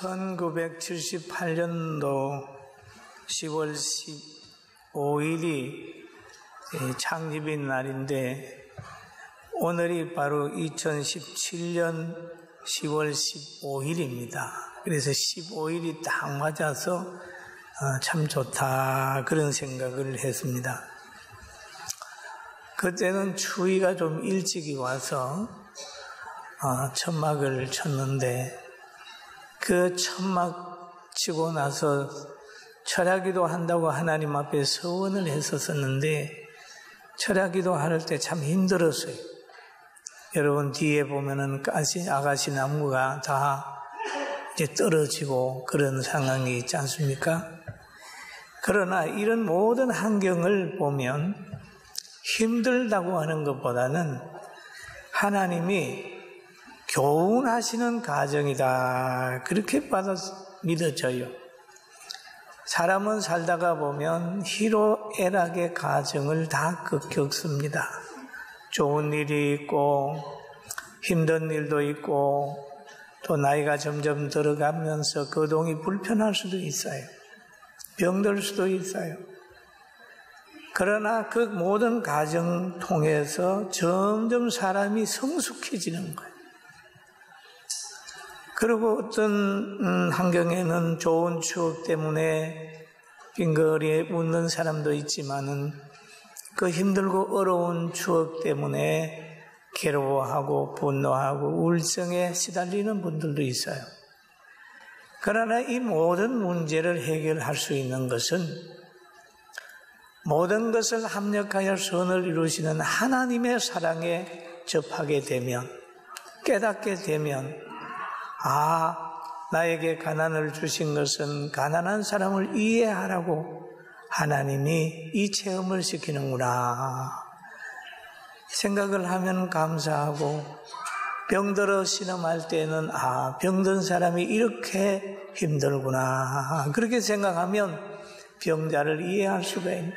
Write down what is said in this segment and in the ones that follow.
1978년도 10월 15일이 창립인 날인데 오늘이 바로 2017년 10월 15일입니다. 그래서 15일이 딱 맞아서 참 좋다 그런 생각을 했습니다. 그때는 추위가 좀 일찍이 와서 천막을 쳤는데 그 천막 치고 나서 철야기도 한다고 하나님 앞에 서원을 했었는데 철야기도 할 때 참 힘들었어요. 여러분 뒤에 보면은 아가씨 나무가 다 이제 떨어지고 그런 상황이 있지 않습니까? 그러나 이런 모든 환경을 보면 힘들다고 하는 것보다는 하나님이 교훈하시는 과정이다 그렇게 믿어져요. 사람은 살다가 보면 희로애락의 과정을 다 겪습니다. 좋은 일이 있고 힘든 일도 있고 또 나이가 점점 들어가면서 거동이 불편할 수도 있어요. 병들 수도 있어요. 그러나 그 모든 과정 통해서 점점 사람이 성숙해지는 거예요. 그리고 어떤 환경에는 좋은 추억 때문에 빙거리에 웃는 사람도 있지만은 그 힘들고 어려운 추억 때문에 괴로워하고 분노하고 우울증에 시달리는 분들도 있어요. 그러나 이 모든 문제를 해결할 수 있는 것은 모든 것을 합력하여 선을 이루시는 하나님의 사랑에 접하게 되면 깨닫게 되면 나에게 가난을 주신 것은 가난한 사람을 이해하라고 하나님이 이 체험을 시키는구나 생각을 하면 감사하고 병들어 신음할 때는 병든 사람이 이렇게 힘들구나 그렇게 생각하면 병자를 이해할 수가 있는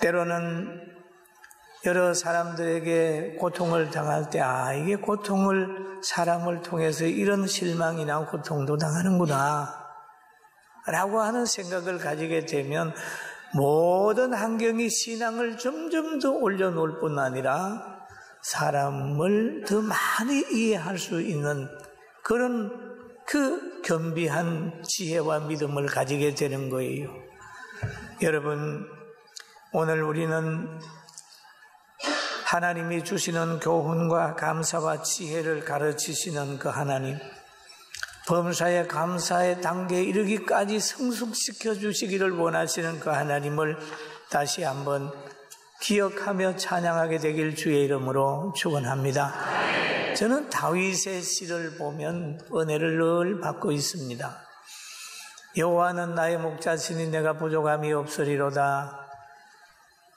때로는 여러 사람들에게 고통을 당할 때 이게 고통을 사람을 통해서 이런 실망이나 고통도 당하는구나 라고 하는 생각을 가지게 되면 모든 환경이 신앙을 점점 더 올려놓을 뿐 아니라 사람을 더 많이 이해할 수 있는 그런 그 겸비한 지혜와 믿음을 가지게 되는 거예요. 여러분, 오늘 우리는 하나님이 주시는 교훈과 감사와 지혜를 가르치시는 그 하나님, 범사의 감사의 단계에 이르기까지 성숙시켜 주시기를 원하시는 그 하나님을 다시 한번 기억하며 찬양하게 되길 주의 이름으로 축원합니다. 저는 다윗의 시를 보면 은혜를 늘 받고 있습니다. 여호와는 나의 목자시니 내가 부족함이 없으리로다.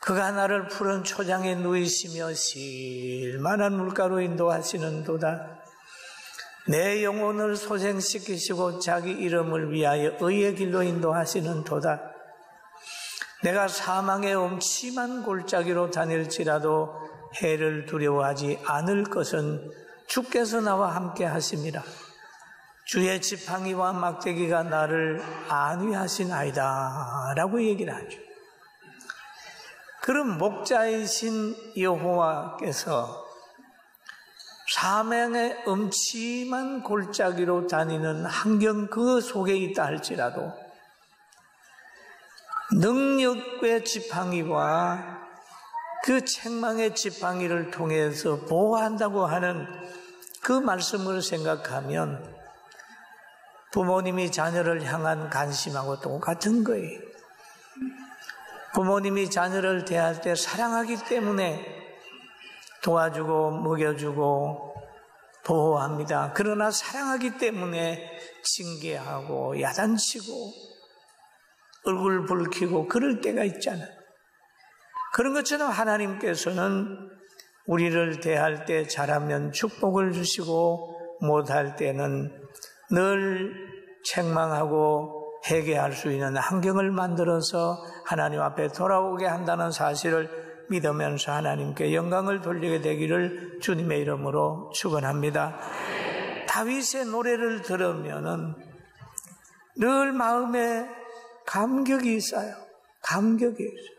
그가 나를 푸른 초장에 누이시며 실만한 물가로 인도하시는도다. 내 영혼을 소생시키시고 자기 이름을 위하여 의의 길로 인도하시는도다. 내가 사망의 엄침한 골짜기로 다닐지라도 해를 두려워하지 않을 것은 주께서 나와 함께 하심이라. 주의 지팡이와 막대기가 나를 안위하시나이다 라고 얘기를 하죠. 그럼 목자이신 여호와께서 사망의 엄침한 골짜기로 다니는 환경 그 속에 있다 할지라도 능력의 지팡이와 그 책망의 지팡이를 통해서 보호한다고 하는 그 말씀을 생각하면 부모님이 자녀를 향한 관심하고 똑같은 거예요. 부모님이 자녀를 대할 때 사랑하기 때문에 도와주고 먹여주고 보호합니다. 그러나 사랑하기 때문에 징계하고 야단치고 얼굴 붉히고 그럴 때가 있잖아요. 그런 것처럼 하나님께서는 우리를 대할 때 잘하면 축복을 주시고 못할 때는 늘 책망하고 회개할 수 있는 환경을 만들어서 하나님 앞에 돌아오게 한다는 사실을 믿으면서 하나님께 영광을 돌리게 되기를 주님의 이름으로 축원합니다. 다윗의 노래를 들으면은 늘 마음에 감격이 있어요. 감격이 있어요.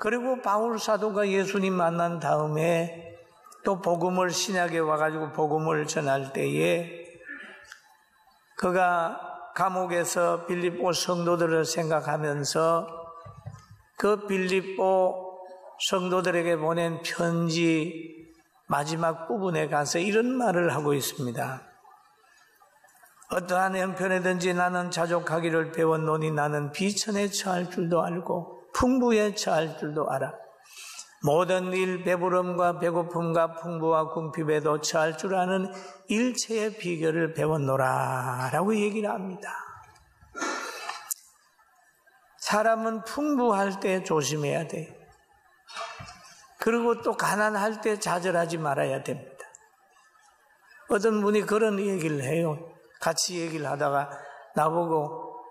그리고 바울 사도가 예수님 만난 다음에 또 복음을 신약에 와가지고 복음을 전할 때에 그가 감옥에서 빌립보 성도들을 생각하면서 그 빌립보 성도들에게 보낸 편지 마지막 부분에 가서 이런 말을 하고 있습니다. 어떠한 형편에든지 나는 자족하기를 배웠노니 나는 비천에 처할 줄도 알고 풍부에 처할 줄도 알아. 모든 일 배부름과 배고픔과 풍부와 궁핍에도 처할 줄 아는 일체의 비결을 배웠노라 라고 얘기를 합니다. 사람은 풍부할 때 조심해야 돼요. 그리고 또 가난할 때 좌절하지 말아야 됩니다. 어떤 분이 그런 얘기를 해요. 같이 얘기를 하다가 나보고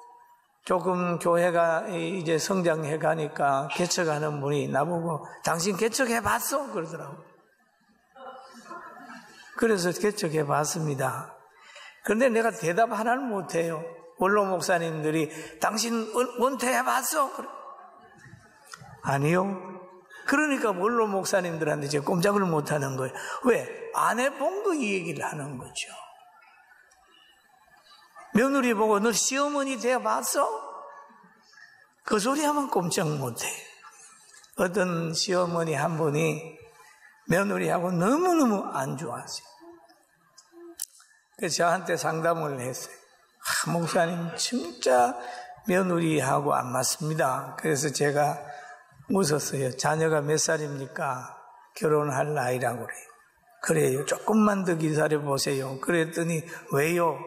조금 교회가 이제 성장해 가니까 개척하는 분이 나보고 당신 개척해 봤어? 그러더라고. 그래서 개척해 봤습니다. 그런데 내가 대답 하나는 못해요. 원로 목사님들이 당신 원퇴해 봤어? 아니요. 그러니까 원로 목사님들한테 제가 꼼짝을 못하는 거예요. 왜? 안 해본 거 이 얘기를 하는 거죠. 며느리 보고 너 시어머니 되어봤어? 그 소리 하면 꼼짝 못해. 어떤 시어머니 한 분이 며느리하고 너무너무 안 좋아하세요. 그래서 저한테 상담을 했어요. 목사님 진짜 며느리하고 안 맞습니다. 그래서 제가 웃었어요. 자녀가 몇 살입니까? 결혼할 나이라고 그래요. 그래요. 조금만 더 기다려보세요. 그랬더니 왜요?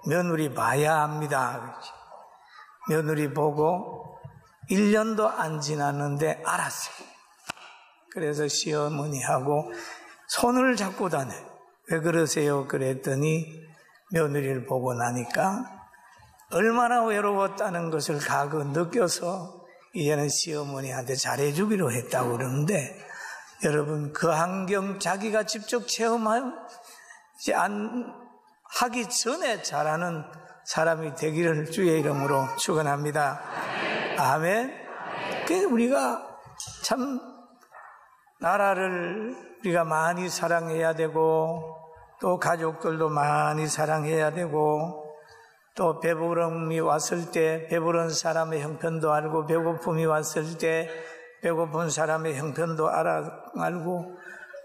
며느리 봐야 합니다. 그렇지. 며느리 보고 1년도 안 지났는데 알았어요. 그래서 시어머니하고 손을 잡고 다녀요. 왜 그러세요? 그랬더니 며느리를 보고 나니까 얼마나 외로웠다는 것을 가그 느껴서 이제는 시어머니한테 잘해주기로 했다고 그러는데, 여러분 그 환경 자기가 직접 체험하지 하기 전에 잘하는 사람이 되기를 주의 이름으로 축원합니다. 아멘. 그래서 우리가 참 나라를 우리가 많이 사랑해야 되고, 또 가족들도 많이 사랑해야 되고, 또 배부름이 왔을 때 배부른 사람의 형편도 알고, 배고픔이 왔을 때 배고픈 사람의 형편도 알고,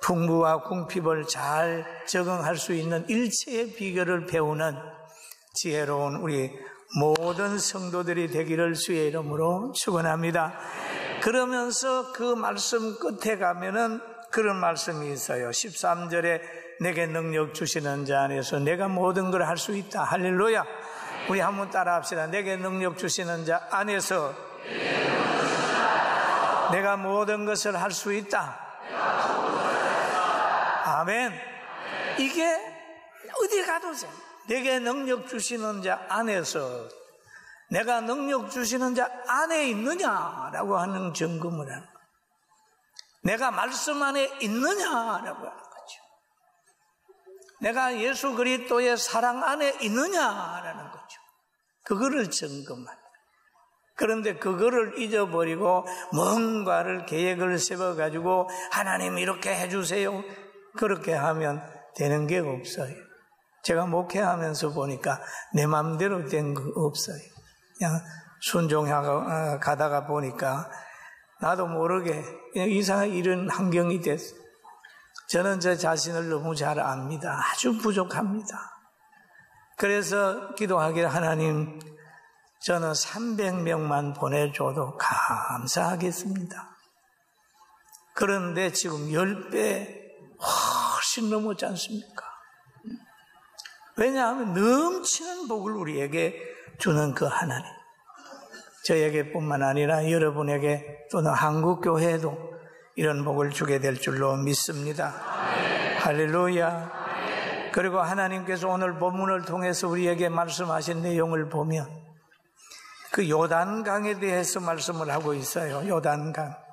풍부와 궁핍을 잘 적응할 수 있는 일체의 비결을 배우는 지혜로운 우리 모든 성도들이 되기를 주의 이름으로 축원합니다. 그러면서 그 말씀 끝에 가면은 그런 말씀이 있어요. 13절에 내게 능력 주시는 자 안에서 내가 모든 걸 할 수 있다. 할렐루야. 우리 한번 따라 합시다. 내게 능력 주시는 자 안에서 내가 모든 것을 할 수 있다. 아멘. 이게 어디 가도 내게 능력 주시는 자 안에서, 내가 능력 주시는 자 안에 있느냐라고 하는 점검을 하는 거예요. 내가 말씀 안에 있느냐라고 하는 거죠. 내가 예수 그리스도의 사랑 안에 있느냐라는 거죠. 그거를 점검하는. 그런데 그거를 잊어버리고 뭔가를 계획을 세워가지고 하나님 이렇게 해주세요, 그렇게 하면 되는 게 없어요. 제가 목회하면서 보니까 내 마음대로 된 거 없어요. 그냥 순종하고 가다가 보니까 나도 모르게 그냥 이상한 이런 환경이 됐어요. 저는 제 자신을 너무 잘 압니다. 아주 부족합니다. 그래서 기도하기를, 하나님 저는 300명만 보내줘도 감사하겠습니다. 그런데 지금 10배 훨씬 넘었지 않습니까? 왜냐하면 넘치는 복을 우리에게 주는 그 하나님, 저에게 뿐만 아니라 여러분에게 또는 한국교회에도 이런 복을 주게 될 줄로 믿습니다. 할렐루야. 그리고 하나님께서 오늘 본문을 통해서 우리에게 말씀하신 내용을 보면 그 요단강에 대해서 말씀을 하고 있어요. 요단강.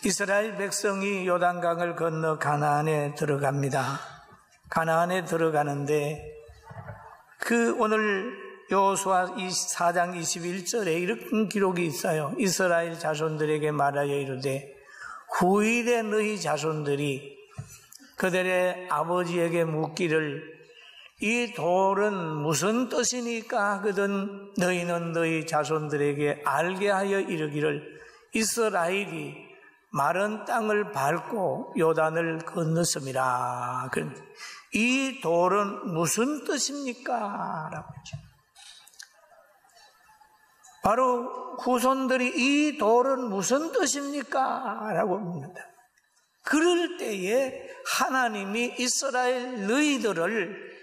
이스라엘 백성이 요단강을 건너 가나안에 들어갑니다. 가나안에 들어가는데 그 오늘 여호수아 4장 21절에 이런 기록이 있어요. 이스라엘 자손들에게 말하여 이르되 후일에 너희 자손들이 그들의 아버지에게 묻기를 이 돌은 무슨 뜻이니까 하거든 너희는 너희 자손들에게 알게 하여 이르기를 이스라엘이 마른 땅을 밟고 요단을 건넜음이라. 이 돌은 무슨 뜻입니까? 라고 했죠. 바로 후손들이 이 돌은 무슨 뜻입니까? 라고 묻는다. 그럴 때에 하나님이 이스라엘 너희들을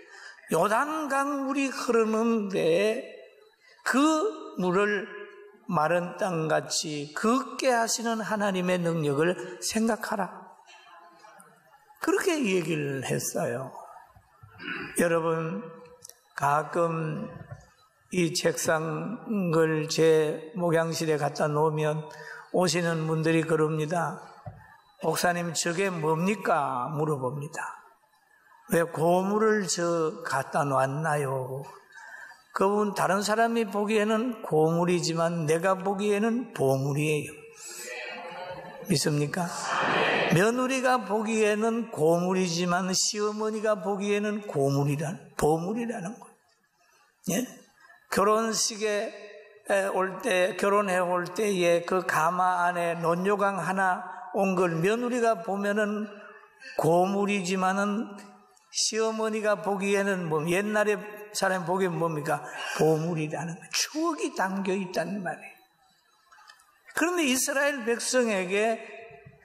요단강 물이 흐르는데 그 물을 마른 땅같이 걷게 하시는 하나님의 능력을 생각하라. 그렇게 얘기를 했어요. 여러분, 가끔 이 책상을 제 목양실에 갖다 놓으면 오시는 분들이 그럽니다. 목사님, 저게 뭡니까? 물어봅니다. 왜 고물을 저 갖다 놨나요? 그분 다른 사람이 보기에는 고물이지만 내가 보기에는 보물이에요. 믿습니까? 며느리가 보기에는 고물이지만 시어머니가 보기에는 보물이라는 거예요. 예? 결혼식에 올 때, 결혼해 올 때에 그 가마 안에 논조강 하나 온 걸 며느리가 보면은 고물이지만은 시어머니가 보기에는 뭐 옛날에 사람이 보기엔 뭡니까? 보물이라는 거예요. 추억이 담겨 있다는 말이에요. 그런데 이스라엘 백성에게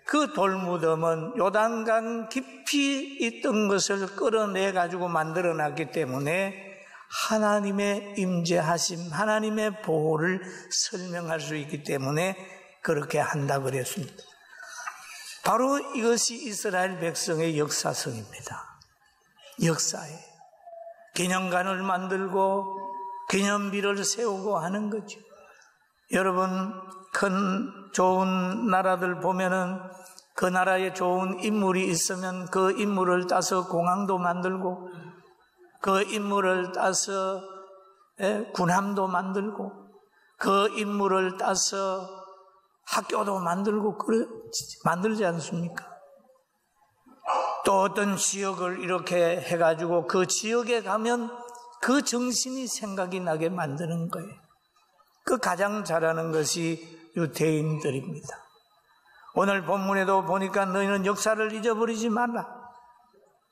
그 돌무덤은 요단강 깊이 있던 것을 끌어내 가지고 만들어 놨기 때문에 하나님의 임재하심, 하나님의 보호를 설명할 수 있기 때문에 그렇게 한다 그랬습니다. 바로 이것이 이스라엘 백성의 역사성입니다. 역사예요. 기념관을 만들고 기념비를 세우고 하는 거죠. 여러분, 큰 좋은 나라들 보면은 그 나라에 좋은 인물이 있으면 그 인물을 따서 공항도 만들고 그 인물을 따서 군함도 만들고 그 인물을 따서 학교도 만들고 만들지 않습니까? 또 어떤 지역을 이렇게 해가지고 그 지역에 가면 그 정신이 생각이 나게 만드는 거예요. 그 가장 잘하는 것이 유대인들입니다. 오늘 본문에도 보니까 너희는 역사를 잊어버리지 말라.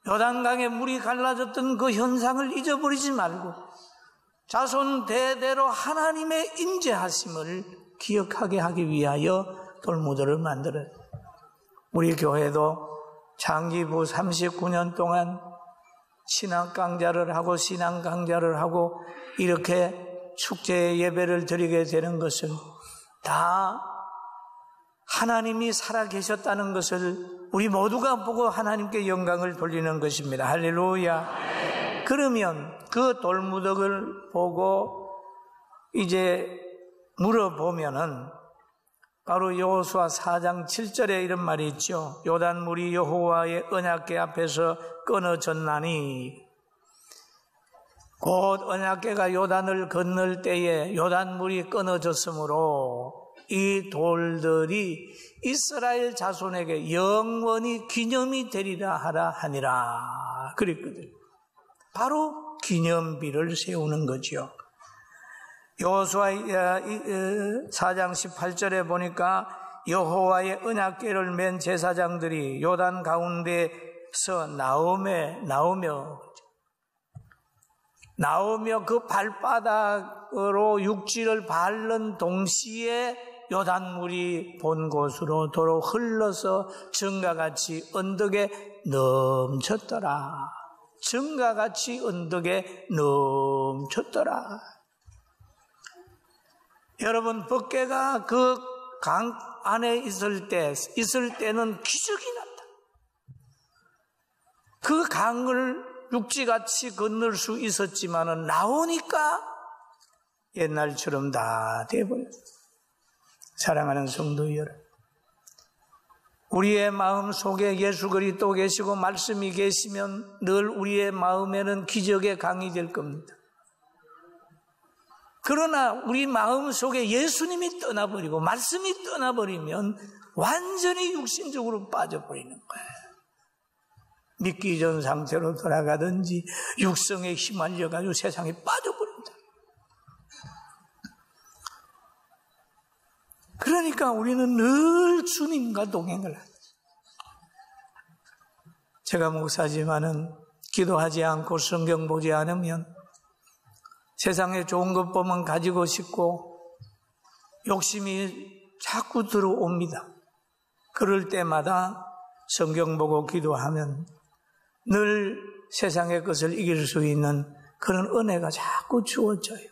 요단강에 물이 갈라졌던 그 현상을 잊어버리지 말고 자손 대대로 하나님의 임재하심을 기억하게 하기 위하여 돌무덤을 만들어요. 우리 교회도 장기부 39년 동안 신앙 강좌를 하고 이렇게 축제 예배를 드리게 되는 것은 다 하나님이 살아계셨다는 것을 우리 모두가 보고 하나님께 영광을 돌리는 것입니다. 할렐루야. 그러면 그 돌무덤을 보고 이제 물어보면은 바로 여호수아 4장 7절에 이런 말이 있죠. 요단물이 여호와의 언약궤 앞에서 끊어졌나니 곧 언약궤가 요단을 건널 때에 요단물이 끊어졌으므로 이 돌들이 이스라엘 자손에게 영원히 기념이 되리라 하라 하니라 그랬거든요. 바로 기념비를 세우는 거죠. 여호수아 4장 18절에 보니까 여호와의 언약궤를 맨 제사장들이 요단 가운데서 나오며 그 발바닥으로 육지를 밟는 동시에 요단물이 본 곳으로 도로 흘러서 정가같이 언덕에 넘쳤더라. 정가같이 언덕에 넘쳤더라. 여러분, 법궤가 그 강 안에 있을 때는 기적이 났다. 그 강을 육지같이 건널 수 있었지만은 나오니까 옛날처럼 다 돼버렸어요. 사랑하는 성도 여러분, 우리의 마음 속에 예수 그리스도 계시고 말씀이 계시면 늘 우리의 마음에는 기적의 강이 될 겁니다. 그러나 우리 마음 속에 예수님이 떠나버리고 말씀이 떠나버리면 완전히 육신적으로 빠져버리는 거예요. 믿기 전 상태로 돌아가든지 육성에 휘말려가지고 세상에 빠져버린다. 그러니까 우리는 늘 주님과 동행을 하죠. 제가 목사지만은 기도하지 않고 성경 보지 않으면 세상에 좋은 것 보면 가지고 싶고 욕심이 자꾸 들어옵니다. 그럴 때마다 성경 보고 기도하면 늘 세상의 것을 이길 수 있는 그런 은혜가 자꾸 주어져요.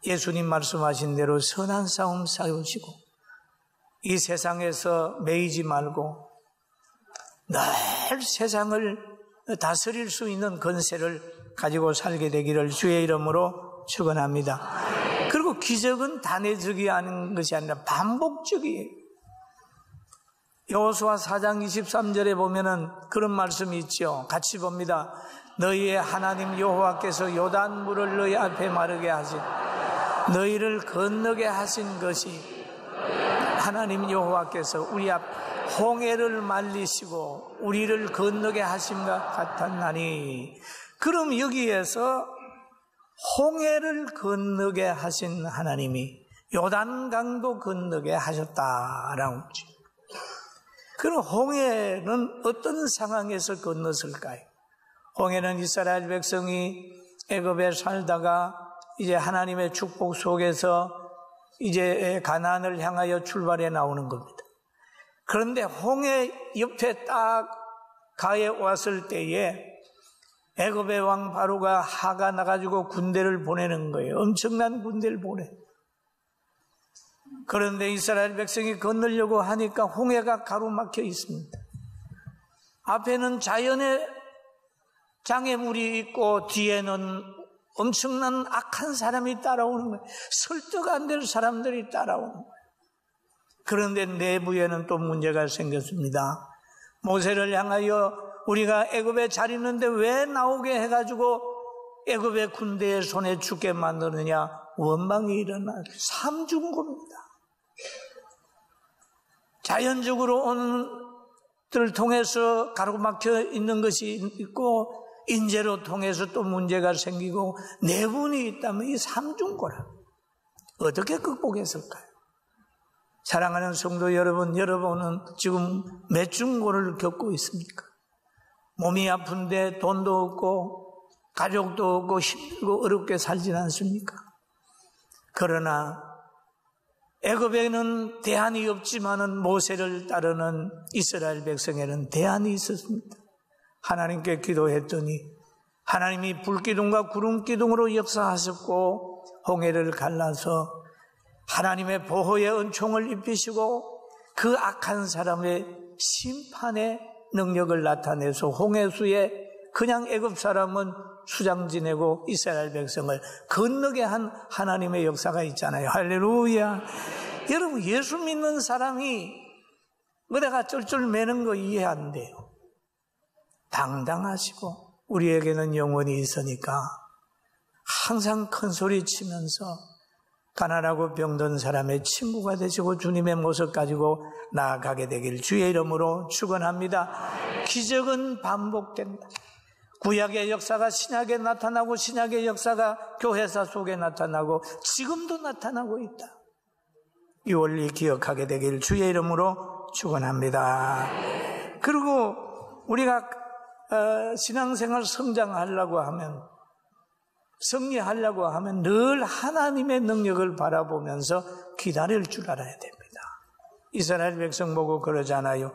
예수님 말씀하신 대로 선한 싸움 싸우시고 이 세상에서 매이지 말고 늘 세상을 다스릴 수 있는 권세를 가지고 살게 되기를 주의 이름으로 축원합니다. 그리고 기적은 단회적이 아닌 것이 아니라 반복적이에요. 여호수아 4장 23절에 보면은 그런 말씀이 있죠. 같이 봅니다. 너희의 하나님 여호와께서 요단물을 너희 앞에 마르게 하신 너희를 건너게 하신 것이 하나님 여호와께서 우리 앞 홍해를 말리시고 우리를 건너게 하심과 같았나니. 그럼 여기에서 홍해를 건너게 하신 하나님이 요단강도 건너게 하셨다라고 하죠. 그럼 홍해는 어떤 상황에서 건넜을까요? 홍해는 이스라엘 백성이 애굽에 살다가 이제 하나님의 축복 속에서 이제 가나안을 향하여 출발해 나오는 겁니다. 그런데 홍해 옆에 딱 가에 왔을 때에 애굽의 왕 바로가 하가 나가지고 군대를 보내는 거예요. 엄청난 군대를 보내. 그런데 이스라엘 백성이 건너려고 하니까 홍해가 가로막혀 있습니다. 앞에는 자연의 장애물이 있고 뒤에는 엄청난 악한 사람이 따라오는 거예요. 설득 안 될 사람들이 따라오는 거예요. 그런데 내부에는 또 문제가 생겼습니다. 모세를 향하여 우리가 애굽에 잘 있는데 왜 나오게 해가지고 애굽의 군대의 손에 죽게 만드느냐. 원망이 일어나 삼중고입니다. 자연적으로 오는 들을 통해서 가로막혀 있는 것이 있고 인재로 통해서 또 문제가 생기고 내분이 있다면 이 삼중고라 어떻게 극복했을까요? 사랑하는 성도 여러분, 여러분은 지금 몇 중고를 겪고 있습니까? 몸이 아픈데 돈도 없고 가족도 없고 힘들고 어렵게 살진 않습니까? 그러나 애굽에는 대안이 없지만은 모세를 따르는 이스라엘 백성에는 대안이 있었습니다. 하나님께 기도했더니 하나님이 불기둥과 구름기둥으로 역사하셨고 홍해를 갈라서 하나님의 보호의 은총을 입히시고 그 악한 사람의 심판의 능력을 나타내서 홍해수에 그냥 애굽 사람은 수장 지내고 이스라엘 백성을 건너게 한 하나님의 역사가 있잖아요. 할렐루야. 여러분, 예수 믿는 사람이 어디가 쫄쫄 매는 거 이해 안 돼요. 당당하시고 우리에게는 영원히 있으니까 항상 큰 소리 치면서 가난하고 병든 사람의 친구가 되시고 주님의 모습 가지고 나아가게 되길 주의 이름으로 축원합니다. 기적은 반복된다. 구약의 역사가 신약에 나타나고 신약의 역사가 교회사 속에 나타나고 지금도 나타나고 있다. 이 원리 기억하게 되길 주의 이름으로 축원합니다. 그리고 우리가 신앙생활 성장하려고 하면 승리하려고 하면 늘 하나님의 능력을 바라보면서 기다릴 줄 알아야 됩니다. 이스라엘 백성 보고 그러잖아요.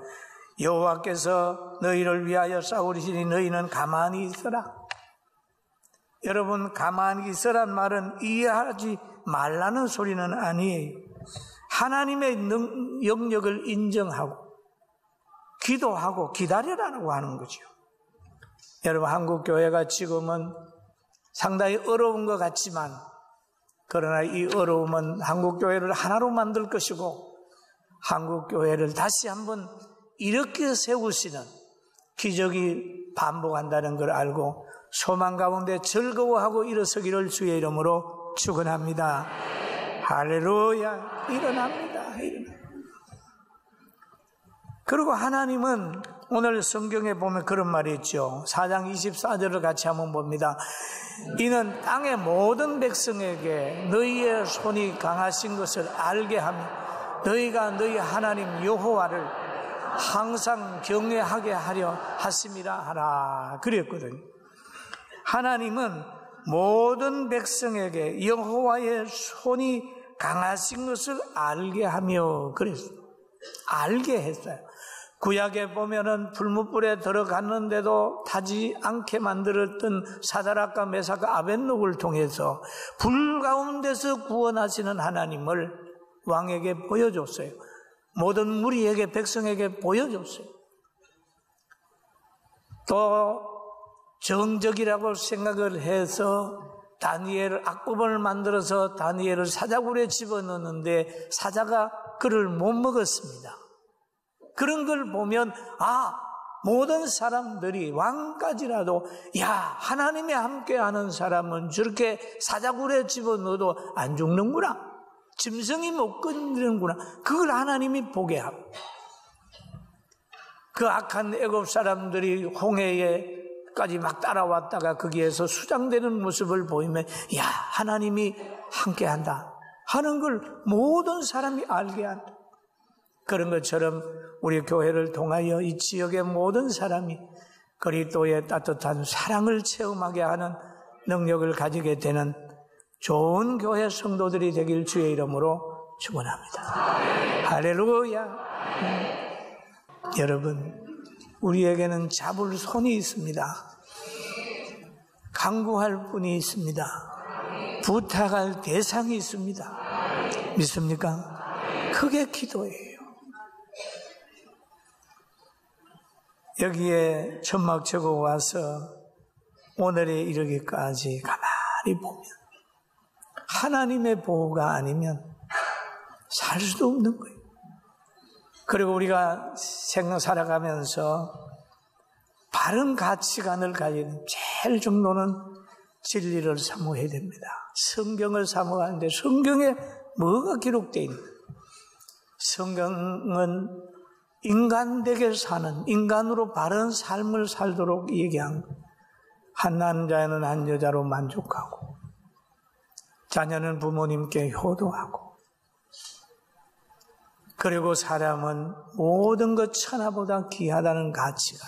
여호와께서 너희를 위하여 싸우리시니 너희는 가만히 있어라. 여러분, 가만히 있으란 말은 이해하지 말라는 소리는 아니에요. 하나님의 영역을 인정하고 기도하고 기다리라고 하는 거죠. 여러분, 한국 교회가 지금은 상당히 어려운 것 같지만 그러나 이 어려움은 한국 교회를 하나로 만들 것이고 한국 교회를 다시 한번 이렇게 세우시는 기적이 반복한다는 걸 알고 소망 가운데 즐거워하고 일어서기를 주의 이름으로 축원합니다. 할렐루야. 일어납니다. 그리고 하나님은 오늘 성경에 보면 그런 말이 있죠. 4장 24절을 같이 한번 봅니다. 이는 땅의 모든 백성에게 너희의 손이 강하신 것을 알게 하며 너희가 너희 하나님 여호와를 항상 경외하게 하려 하심이라 하라 그랬거든요. 하나님은 모든 백성에게 여호와의 손이 강하신 것을 알게 하며 그랬어요. 알게 했어요. 구약에 보면은 불못불에 들어갔는데도 타지 않게 만들었던 사드락과 메삭과 아벳노고를 통해서 불 가운데서 구원하시는 하나님을 왕에게 보여줬어요. 모든 무리에게 백성에게 보여줬어요. 또 정적이라고 생각을 해서 다니엘 악법을 만들어서 다니엘을 사자굴에 집어넣었는데 사자가 그를 못 먹었습니다. 그런 걸 보면 모든 사람들이 왕까지라도 하나님이 함께하는 사람은 저렇게 사자굴에 집어넣어도 안 죽는구나, 짐승이 못 건드리는구나, 그걸 하나님이 보게 하고, 그 악한 애굽 사람들이 홍해에까지 막 따라왔다가 거기에서 수장되는 모습을 보이면 하나님이 함께한다 하는 걸 모든 사람이 알게 한다. 그런 것처럼 우리 교회를 통하여 이 지역의 모든 사람이 그리스도의 따뜻한 사랑을 체험하게 하는 능력을 가지게 되는 좋은 교회 성도들이 되길 주의 이름으로 축원합니다. 할렐루야. 여러분, 우리에게는 잡을 손이 있습니다. 간구할 분이 있습니다. 부탁할 대상이 있습니다. 믿습니까? 그게 기도예요. 여기에 천막 적어 와서 오늘에 이르기까지 가만히 보면 하나님의 보호가 아니면 살 수도 없는 거예요. 그리고 우리가 살아가면서 바른 가치관을 가지는 제일 정도는 진리를 사모해야 됩니다. 성경을 사모하는데 성경에 뭐가 기록되어 있는 거예요? 성경은 인간되게 사는, 인간으로 바른 삶을 살도록 얘기한 한 남자는 한 여자로 만족하고 자녀는 부모님께 효도하고 그리고 사람은 모든 것 천하보다 귀하다는 가치관,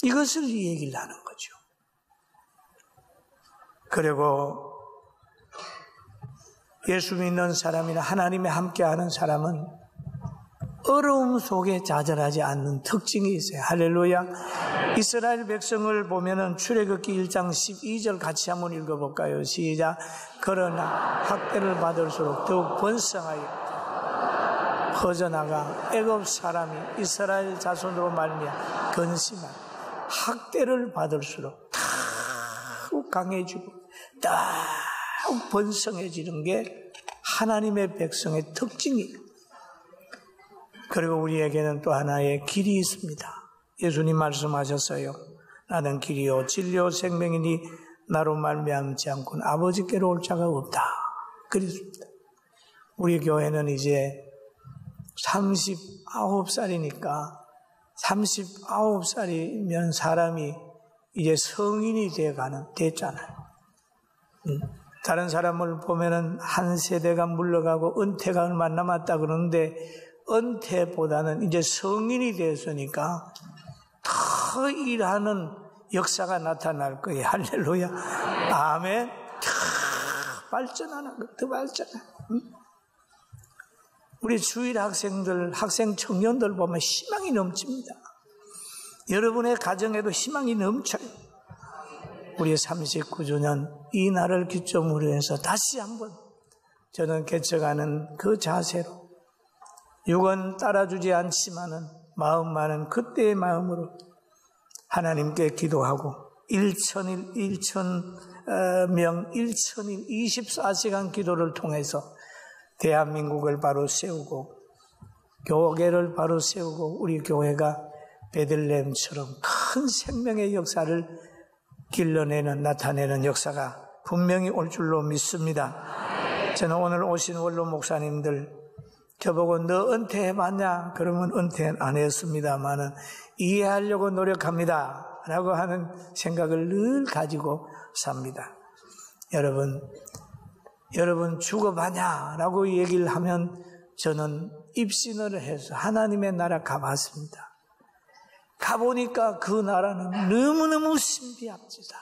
이것을 얘기를 하는 거죠. 그리고 예수 믿는 사람이나 하나님에 함께하는 사람은 어려움 속에 좌절하지 않는 특징이 있어요. 할렐루야. 이스라엘 백성을 보면은 출애굽기 1장 12절 같이 한번 읽어볼까요? 시작. 그러나 학대를 받을수록 더욱 번성하여 퍼져나가 애굽 사람이 이스라엘 자손으로 말미암아 근심한 학대를 받을수록 더욱 강해지고 더욱 번성해지는 게 하나님의 백성의 특징이에요. 그리고 우리에게는 또 하나의 길이 있습니다. 예수님 말씀하셨어요. 나는 길이요 진리요 생명이니 나로 말미암지 않고는 아버지께로 올 자가 없다. 그랬습니다. 우리 교회는 이제 39살이니까 39살이면 사람이 이제 성인이 됐잖아요. 다른 사람을 보면은 한 세대가 물러가고 은퇴가 얼마 남았다 그러는데 은퇴보다는 이제 성인이 됐으니까 더 일하는 역사가 나타날 거예요. 할렐루야. 아멘. 더 발전하는 거, 더 발전하는 거. 우리 주일 학생들, 학생 청년들 보면 희망이 넘칩니다. 여러분의 가정에도 희망이 넘쳐요. 우리 39주년 이 날을 기점으로 해서 다시 한번 저는 개척하는 그 자세로 육은 따라주지 않지만은 마음만은 그때의 마음으로 하나님께 기도하고 1,000명 1,000일 24시간 기도를 통해서 대한민국을 바로 세우고 교회를 바로 세우고 우리 교회가 베들레헴처럼 큰 생명의 역사를 길러내는, 나타내는 역사가 분명히 올 줄로 믿습니다. 저는 오늘 오신 원로 목사님들 저보고 너 은퇴해봤냐? 그러면 은퇴 안 했습니다만은 이해하려고 노력합니다 라고 하는 생각을 늘 가지고 삽니다. 여러분 죽어봤냐? 라고 얘기를 하면 저는 입신을 해서 하나님의 나라 가봤습니다. 가보니까 그 나라는 너무너무 신비합니다.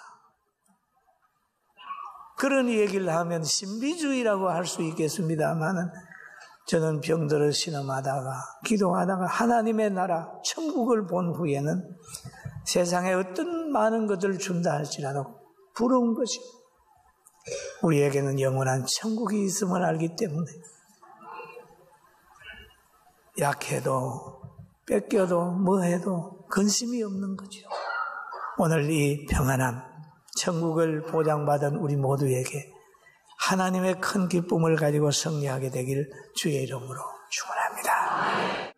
그런 얘기를 하면 신비주의라고 할 수 있겠습니다만은 저는 병들어 신음하다가 기도하다가 하나님의 나라 천국을 본 후에는 세상에 어떤 많은 것들을 준다 할지라도 부러운 것이 우리에게는 영원한 천국이 있음을 알기 때문에 약해도 뺏겨도 뭐해도 근심이 없는 거죠. 오늘 이 평안함, 천국을 보장받은 우리 모두에게 하나님의 큰 기쁨을 가지고 승리하게 되길 주의 이름으로 축원합니다.